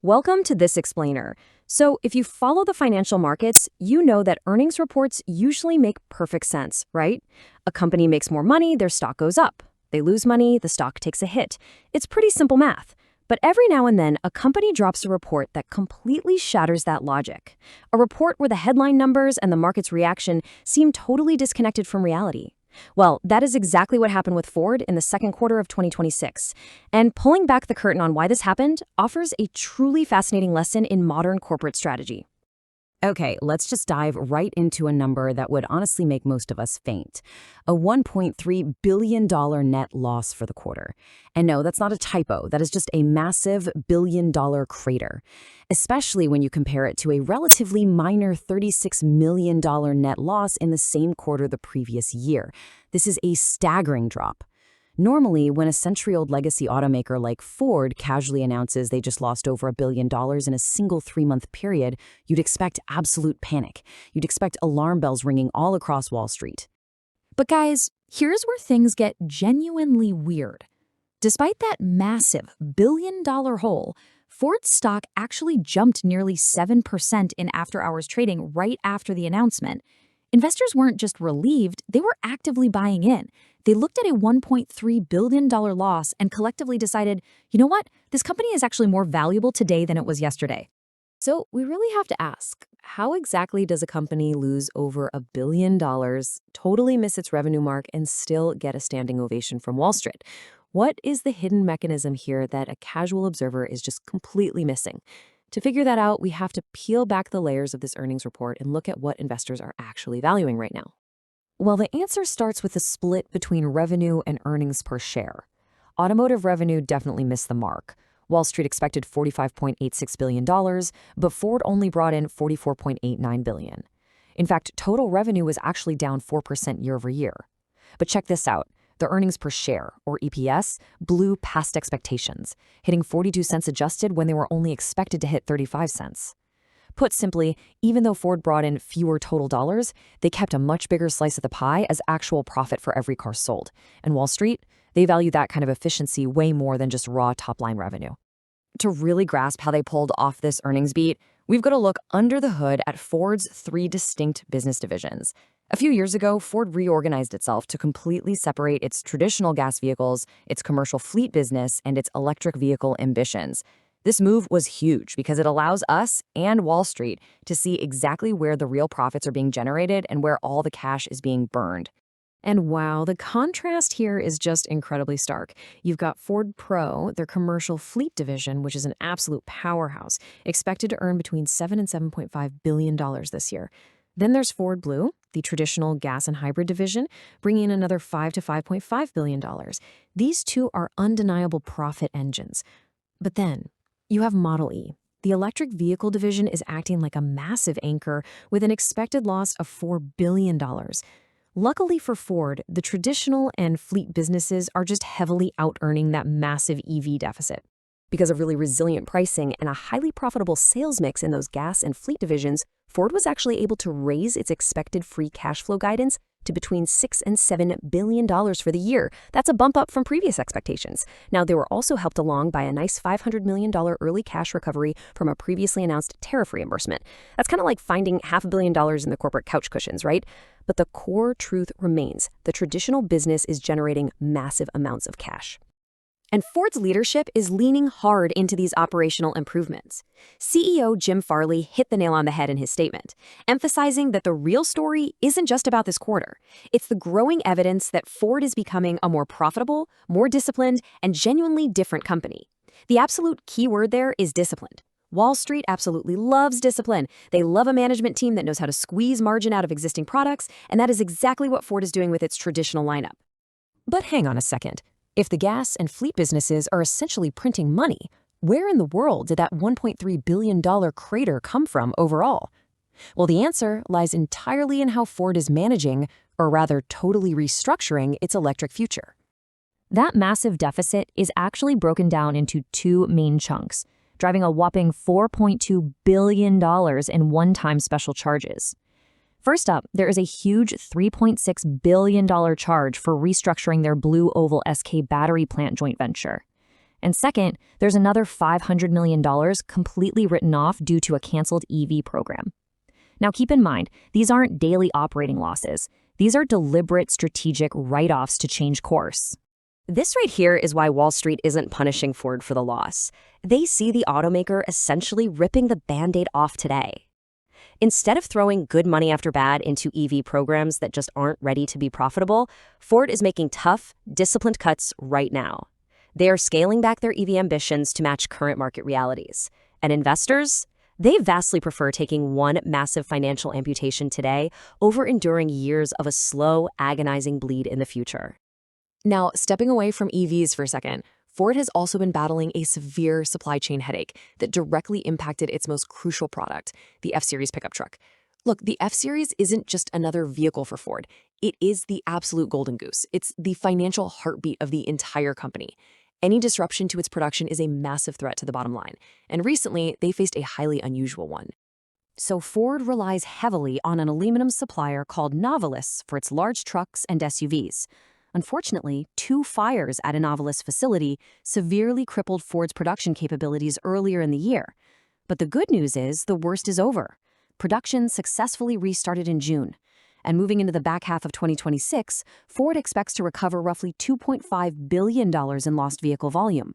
Welcome to This Explainer. So, if you follow the financial markets, you know that earnings reports usually make perfect sense, right? A company makes more money, their stock goes up. They lose money, the stock takes a hit. It's pretty simple math. But every now and then, a company drops a report that completely shatters that logic. A report where the headline numbers and the market's reaction seem totally disconnected from reality. Well, that is exactly what happened with Ford in the second quarter of 2026. And pulling back the curtain on why this happened offers a truly fascinating lesson in modern corporate strategy. Okay, let's just dive right into a number that would honestly make most of us faint. A $1.3 billion net loss for the quarter. And no, that's not a typo. That is just a massive billion-dollar crater, especially when you compare it to a relatively minor $36 million net loss in the same quarter the previous year. This is a staggering drop. Normally, when a century-old legacy automaker like Ford casually announces they just lost over $1 billion in a single 3-month period, you'd expect absolute panic. You'd expect alarm bells ringing all across Wall Street. But guys, here's where things get genuinely weird. Despite that massive billion-dollar hole, Ford's stock actually jumped nearly 7% in after-hours trading right after the announcement. Investors weren't just relieved, they were actively buying in. They looked at a $1.3 billion loss and collectively decided, you know what, this company is actually more valuable today than it was yesterday. So, we really have to ask, how exactly does a company lose over $1 billion, totally miss its revenue mark, and still get a standing ovation from Wall Street? What is the hidden mechanism here that a casual observer is just completely missing? To figure that out, we have to peel back the layers of this earnings report and look at what investors are actually valuing right now. Well, the answer starts with the split between revenue and earnings per share. Automotive revenue definitely missed the mark. Wall Street expected $45.86 billion, but Ford only brought in $44.89 billion. In fact, total revenue was actually down 4% year over year. But check this out. The earnings per share, or EPS, blew past expectations, hitting 42 cents adjusted when they were only expected to hit 35 cents. Put simply, even though Ford brought in fewer total dollars, they kept a much bigger slice of the pie as actual profit for every car sold. And Wall Street, they value that kind of efficiency way more than just raw top-line revenue. To really grasp how they pulled off this earnings beat, we've got to look under the hood at Ford's 3 distinct business divisions. A few years ago, Ford reorganized itself to completely separate its traditional gas vehicles, its commercial fleet business, and its electric vehicle ambitions. This move was huge because it allows us and Wall Street to see exactly where the real profits are being generated and where all the cash is being burned. And wow, the contrast here is just incredibly stark. You've got Ford Pro, their commercial fleet division, which is an absolute powerhouse, expected to earn between $7 and $7.5 billion this year. Then there's Ford Blue, the traditional gas and hybrid division, bringing in another $5 to $5.5 billion. These two are undeniable profit engines. But then you have Model E. The electric vehicle division is acting like a massive anchor with an expected loss of $4 billion. Luckily for Ford, the traditional and fleet businesses are just heavily out-earning that massive EV deficit. Because of really resilient pricing and a highly profitable sales mix in those gas and fleet divisions, Ford was actually able to raise its expected free cash flow guidance to between $6 and $7 billion for the year. That's a bump up from previous expectations. Now, they were also helped along by a nice $500 million early cash recovery from a previously announced tariff reimbursement. That's kind of like finding $500 million in the corporate couch cushions, right? But the core truth remains. The traditional business is generating massive amounts of cash. And Ford's leadership is leaning hard into these operational improvements. CEO Jim Farley hit the nail on the head in his statement, emphasizing that the real story isn't just about this quarter. It's the growing evidence that Ford is becoming a more profitable, more disciplined, and genuinely different company. The absolute key word there is disciplined. Wall Street absolutely loves discipline. They love a management team that knows how to squeeze margin out of existing products, and that is exactly what Ford is doing with its traditional lineup. But hang on a second. If the gas and fleet businesses are essentially printing money, where in the world did that $1.3 billion crater come from overall? Well, the answer lies entirely in how Ford is managing, or rather totally restructuring, its electric future. That massive deficit is actually broken down into 2 main chunks, driving a whopping $4.2 billion in one-time special charges. First up, there is a huge $3.6 billion charge for restructuring their Blue Oval SK battery plant joint venture. And second, there's another $500 million completely written off due to a canceled EV program. Now keep in mind, these aren't daily operating losses. These are deliberate strategic write-offs to change course. This right here is why Wall Street isn't punishing Ford for the loss. They see the automaker essentially ripping the Band-Aid off today. Instead of throwing good money after bad into EV programs that just aren't ready to be profitable, Ford is making tough, disciplined cuts right now. They are scaling back their EV ambitions to match current market realities. And investors? They vastly prefer taking one massive financial amputation today over enduring years of a slow, agonizing bleed in the future. Now, stepping away from EVs for a second, Ford has also been battling a severe supply chain headache that directly impacted its most crucial product, the F-Series pickup truck. Look, the F-Series isn't just another vehicle for Ford. It is the absolute golden goose. It's the financial heartbeat of the entire company. Any disruption to its production is a massive threat to the bottom line, and recently they faced a highly unusual one. So Ford relies heavily on an aluminum supplier called Novelis for its large trucks and SUVs. Unfortunately, 2 fires at a Novelis facility severely crippled Ford's production capabilities earlier in the year. But the good news is the worst is over. Production successfully restarted in June. And moving into the back half of 2026, Ford expects to recover roughly $2.5 billion in lost vehicle volume.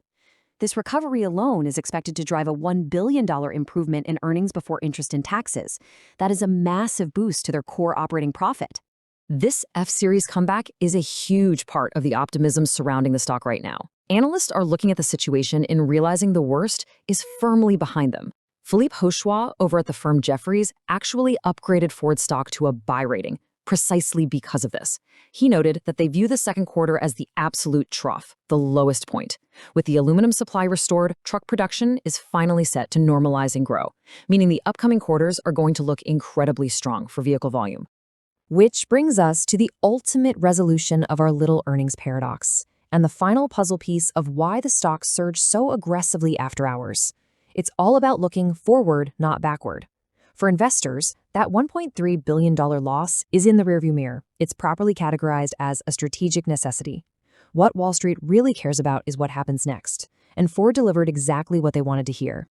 This recovery alone is expected to drive a $1 billion improvement in earnings before interest and taxes. That is a massive boost to their core operating profit. This F-Series comeback is a huge part of the optimism surrounding the stock right now. Analysts are looking at the situation and realizing the worst is firmly behind them. Philippe Hauchois over at the firm Jefferies actually upgraded Ford stock to a buy rating, precisely because of this. He noted that they view the second quarter as the absolute trough, the lowest point. With the aluminum supply restored, truck production is finally set to normalize and grow, meaning the upcoming quarters are going to look incredibly strong for vehicle volume. Which brings us to the ultimate resolution of our little earnings paradox, and the final puzzle piece of why the stock surged so aggressively after hours. It's all about looking forward, not backward. For investors, that $1.3 billion loss is in the rearview mirror. It's properly categorized as a strategic necessity. What Wall Street really cares about is what happens next, and Ford delivered exactly what they wanted to hear.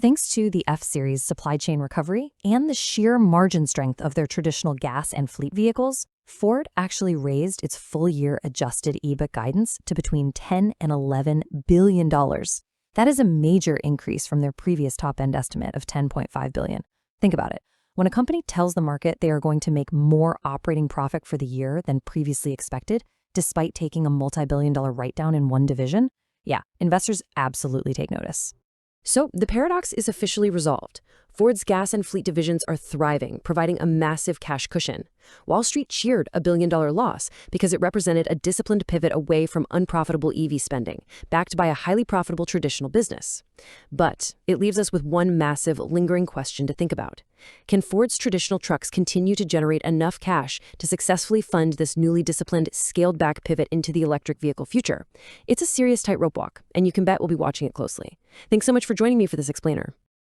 Thanks to the F-Series supply chain recovery and the sheer margin strength of their traditional gas and fleet vehicles, Ford actually raised its full-year adjusted EBIT guidance to between $10 and $11 billion. That is a major increase from their previous top-end estimate of $10.5 billion. Think about it. When a company tells the market they are going to make more operating profit for the year than previously expected, despite taking a multi-billion-dollar write-down in one division, yeah, investors absolutely take notice. So the paradox is officially resolved. Ford's gas and fleet divisions are thriving, providing a massive cash cushion. Wall Street cheered a billion-dollar loss because it represented a disciplined pivot away from unprofitable EV spending, backed by a highly profitable traditional business. But it leaves us with one massive, lingering question to think about. Can Ford's traditional trucks continue to generate enough cash to successfully fund this newly disciplined, scaled-back pivot into the electric vehicle future? It's a serious tightrope walk, and you can bet we'll be watching it closely. Thanks so much for joining me for this explainer.